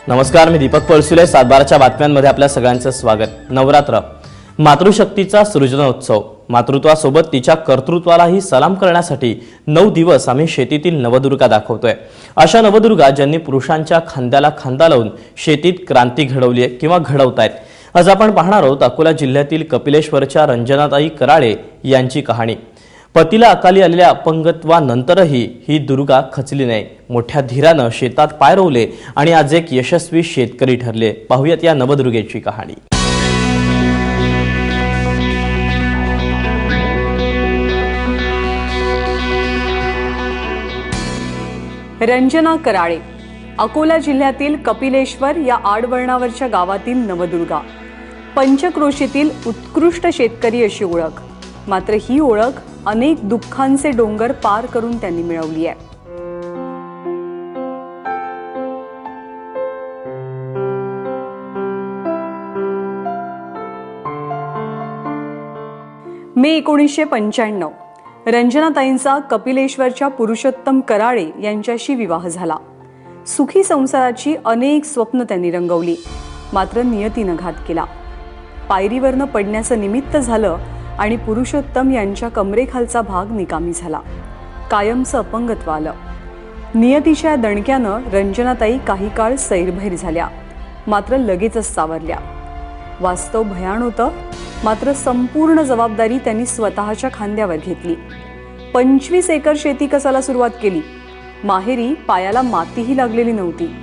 नमस्कार, मी दीपक पळसुले. 7/12च्या बातम्यांमध्ये आपल्या सगळ्यांचं स्वागत. नवरात्र, मातृशक्तीचा सृजनोत्सव. मातृत्वासोबत तिच्या कर्तृत्वालाही सलाम करण्यासाठी 9 दिवस आम्ही शेतीतील नवदुर्गा दाखवतोय. अशा नवदुर्गा ज्यांनी पुरुषांच्या खांद्याला खांदा लावून शेतीत क्रांती घडवली आहे किंवा घडवतायत. आज आपण पाहणार आहोत अकोला जिल्ह्यातील कपिलेश्वरच्या रंजनाताई कराळे यांची कहाणी. पतीला अकाली आलेल्या अपंगत्वानंतरही ही दुर्गा खचली नाही. मोठ्या धीरानं शेतात पाय रोवले आणि आज एक यशस्वी शेतकरी ठरले. पाहूयात या नवदुर्गेची कहाणी. रंजना कराळे, अकोला जिल्ह्यातील कपिलेश्वर या आडवळणावरच्या गावातील नवदुर्गा. पंचक्रोशीतील उत्कृष्ट शेतकरी अशी ओळख. मात्र ही ओळख अनेक दुःखांचे डोंगर पार करून त्यांनी मिळवली आहे. मे 1995 रंजनाताईंचा कपिलेश्वरच्या पुरुषोत्तम कराळे यांच्याशी विवाह झाला. सुखी संसाराची अनेक स्वप्न त्यांनी रंगवली. मात्र नियतीनं घात केला. पायरीवरनं पडण्याचं निमित्त झालं आणि पुरुषोत्तम यांच्या कमरेखालचा भाग निकामी झाला. कायमचं अपंगत्व आलं. नियतीच्या दणक्यानं रंजनाताई काही काळ सैरभैर झाल्या, मात्र लगेचच सावरल्या. वास्तव भयान होतं, मात्र संपूर्ण जबाबदारी त्यांनी स्वतःच्या खांद्यावर घेतली. 25 एकर शेती कसाला सुरुवात केली. माहेरी पायाला मातीही लागलेली नव्हती,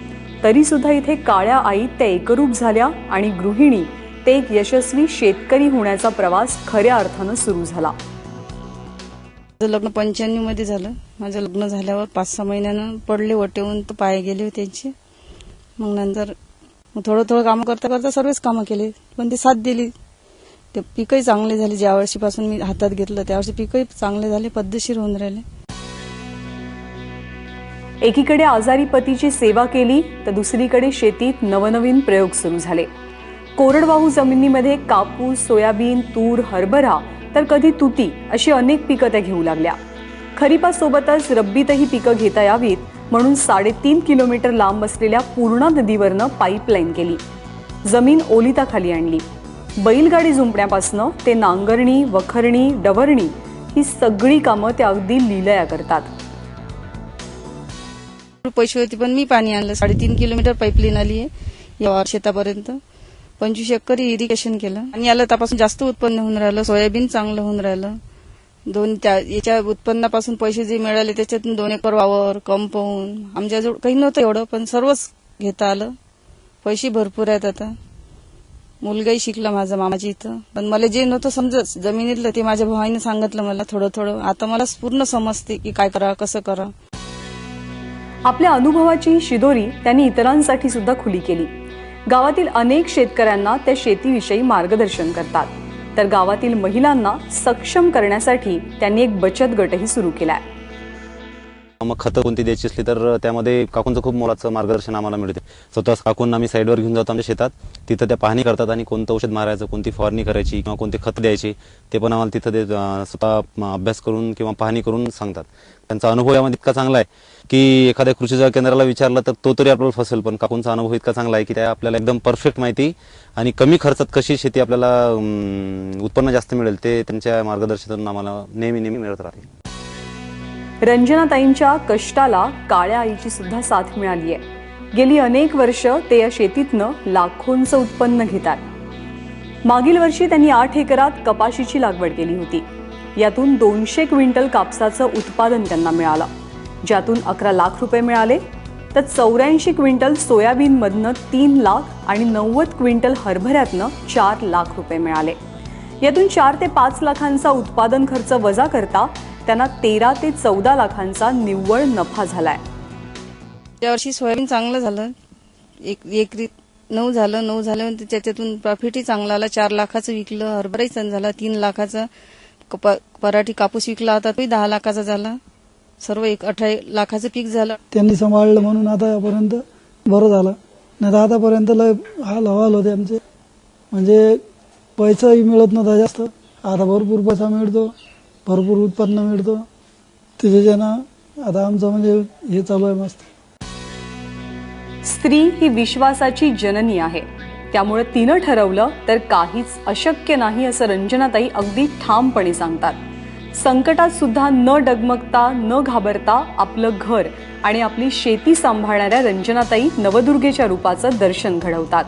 तरी सुद्धा इथे काळ्या आई त्या एकरूप झाल्या आणि गृहिणी ते एक यशस्वी शेतकरी होण्याचा प्रवास खऱ्या अर्थानं सुरू झाला. माझं लग्न 95 मध्ये झालं. माझं लग्न झाल्यावर 5-6 महिन्यानं पडले वटेवून तर पाय गेले होते त्यांचे. मग नंतर थोडं कामं करता करता सर्वच कामं केले, पण ते साथ दिली. ते पीकही चांगले झाले. ज्या वर्षीपासून मी हातात घेतलं त्या वर्षी पीकही चांगले झाले, पद्धतशीर होऊन राहिले. एकीकडे आजारी पतीची सेवा केली तर दुसरीकडे शेतीत नवनवीन प्रयोग सुरू झाले. कोरडवाहू जमिनीमध्ये कापूस, सोयाबीन, तूर, हरभरा तर कधी तुती अशी अनेक पिकं त्या घेऊ लागल्या. खरीपासोबतच रब्बीतही पिकं घेता यावीत म्हणून 3.5 किलोमीटर लांब असलेल्या पूर्णा नदीवरनं पाईपलाईन केली. जमीन ओलिताखाली आणली. बैलगाडी जुंपण्यापासनं ते नांगरणी, वखरणी, डवरणी ही सगळी कामं त्या अगदी लीलया करतात. पैसे होते पण मी पाणी आणलं. 3.5 किलोमीटर पाईपलाईन आली आहे या शेतापर्यंत. 25 एकर इरिगेशन केलं आणि याला त्यापासून जास्त उत्पन्न होऊन राहिलं. सोयाबीन चांगलं होऊन राहिलं. याच्या उत्पन्नापासून पैसे जे मिळाले त्याच्यातून 2 एकर वावर, कंपाऊंड, आमच्याजवळ काही नव्हतं एवढं, पण सर्वच घेता आलं. पैसे भरपूर आहेत. आता मुलगाही शिकला माझा मामाची इथं. पण मला जे नव्हतं समजत जमिनीतलं ते माझ्या भावाने सांगितलं मला थोडं. आता मला पूर्ण समजते की काय करा, कसं करा. आपल्या अनुभवाची शिदोरी त्यांनी इतरांसाठी सुद्धा खुली केली. गावातील अनेक शेतकऱ्यांना त्या शेतीविषयी मार्गदर्शन करतात. तर गावातील महिलांना सक्षम करण्यासाठी त्यांनी एक बचत गटही सुरू केलाय. मग खतं कोणती द्यायची असली तर त्यामध्ये काकूंचं खूप मोलाचं मार्गदर्शन आम्हाला मिळते. स्वतः काकूंना आम्ही साईडवर घेऊन जातो आमच्या शेतात. तिथं त्या पाहणी करतात आणि कोणतं औषध मारायचं, कोणती फवारणी करायची किंवा कोणते खत द्यायची ते पण आम्हाला तिथं स्वतः अभ्यास करून किंवा पाहणी करून सांगतात. त्यांचा अनुभव यामध्ये इतका चांगला आहे की एखाद्या कृषी सेवा केंद्राला विचारलं तर तो तरी आपल्याला फसेल, पण काकूंचा अनुभव इतका चांगला आहे की त्या आपल्याला एकदम परफेक्ट माहिती आणि कमी खर्चात कशी शेती आपल्याला उत्पन्न जास्त मिळेल ते त्यांच्या मार्गदर्शनातून आम्हाला नेहमी मिळत राहते. रंजनाताईंच्या कष्टाला काळ्या आईची सुद्धा साथ मिळाली आहे. गेली अनेक वर्ष ते या शेतीतनं लाखोंचं उत्पन्न घेतात. मागील वर्षी त्यांनी 8 एकरात कपाशीची लागवड केली होती. यातून 200 क्विंटल कापसाचं उत्पादन त्यांना मिळालं, ज्यातून 11 लाख रुपये मिळाले. तर 84 क्विंटल सोयाबीनमधनं 3 लाख आणि 90 क्विंटल हरभऱ्यातनं 4 लाख रुपये मिळाले. यातून 4 ते 5 लाखांचा उत्पादन खर्च वजा करता त्यांना 13 ते 14 लाखांचा निव्वळ नफा झालाय. त्यावर्षी सोयाबीन चांगलं झालं. एकरी 9 झालं त्याच्यातून प्रॉफिटही चांगला आला. 4 लाखाचं विकलं. हरभराही सण झाला. 3 लाखाचा पराठी कापूस विकला होता, तोही 10 लाखाचा झाला. सर्व 18 लाखाचं पीक झालं. त्यांनी सांभाळलं म्हणून आतापर्यंत बरं झालं. नाही आतापर्यंत लय हाल होते आमचे. म्हणजे पैसाही मिळत नव्हता जास्त. आता भरपूर पैसा मिळतो, भरपूर उत्पन्न मिळतो. त्याच्यानं आता आमचं म्हणजे हे चालू आहे मस्त. स्त्री ही विश्वासाची जननी आहे, त्यामुळे तिनं ठरवलं तर काहीच अशक्य नाही असं रंजनाताई अगदी ठामपणे सांगतात. संकटात सुद्धा न डगमगता न घाबरता आपलं घर आणि आपली शेती सांभाळणाऱ्या रंजनाताई नवदुर्गेच्या रूपाचं दर्शन घडवतात.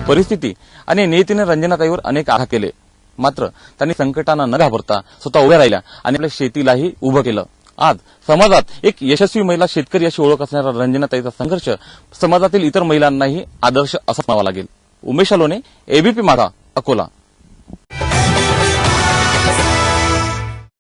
परिस्थिती आणि नियतीने रंजनाताईवर अनेक आघात केले, मात्र त्यांनी संकटांना न घाबरता स्वतः उभ्या राहिल्या आणि आपल्या शेतीलाही उभं केलं. आज समाजात एक यशस्वी महिला शेतकरी अशी ओळख असणारा रंजनाताईचा संघर्ष समाजातील इतर महिलांनाही आदर्श असा म्हणावा लागेल. उमेश अलोने, एबीपी माझा, अकोला.